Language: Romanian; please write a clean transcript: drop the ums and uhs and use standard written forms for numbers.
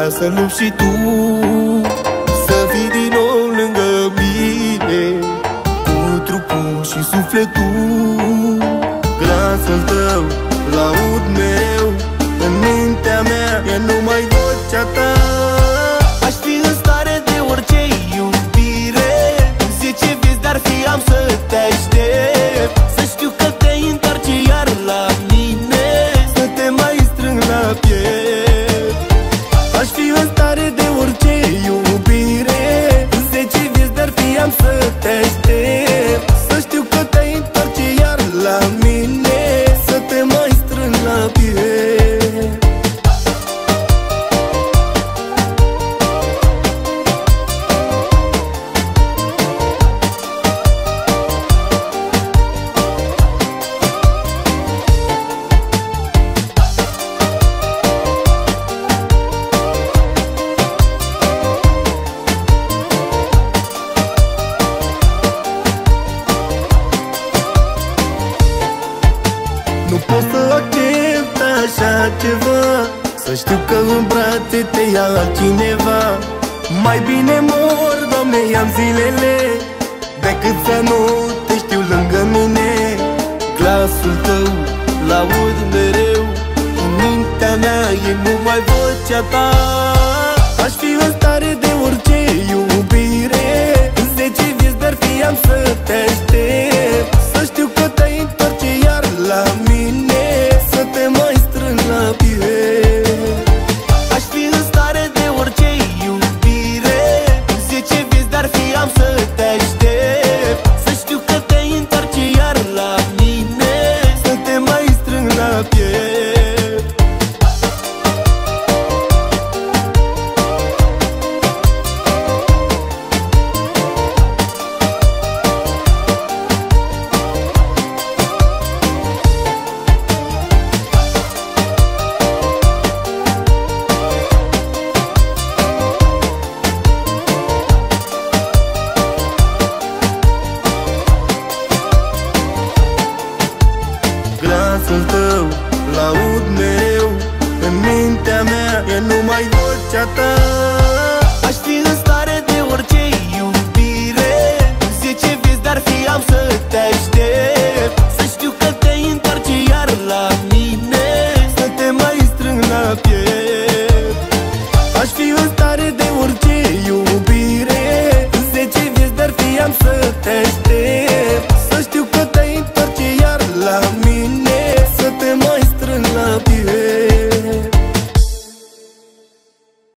vrea să lupți și tu, să fii din nou lângă mine, cu trupul și sufletul. Glasul tău l-aud mereu în mintea mea, e numai vocea ta. Aș fi în stare de orice iubire, 10 vieți dar fi am să te aștept, să știu că te întorci iar la mine, să te mai strâng la piept. Aș fi în stare de orice iubire, 10 vieți dar fi am să te aștept, să știu că te întorci iar la mine, să te mai strâng la piept. Nu pot să accept așa ceva, să știu că în brațe te ia altcineva. Mai bine mor, Doamne, i-am zilele, decât să nu te știu lângă mine. Glasul tău l-aud mereu în mintea mea, e numai vocea ta. Aș fi în stare de orice iubire, 10 vieți dar fi am să te aștept, să știu că te întorci iar la mine, să te mai strâng la piept. Aș fi în stare de orice iubire, 10 vieți dar fi am să te aștept, să știu că te întorci iar la mine, să te mai strâng la piept. Glasul tău l-aud mereu în mintea mea, e numai vocea ta. Aș fi în stare de orice iubire, 10 vieți dar fi am să te aștept, să știu că te întorci iar la mine, să te mai strâng la piept. Aș fi în stare de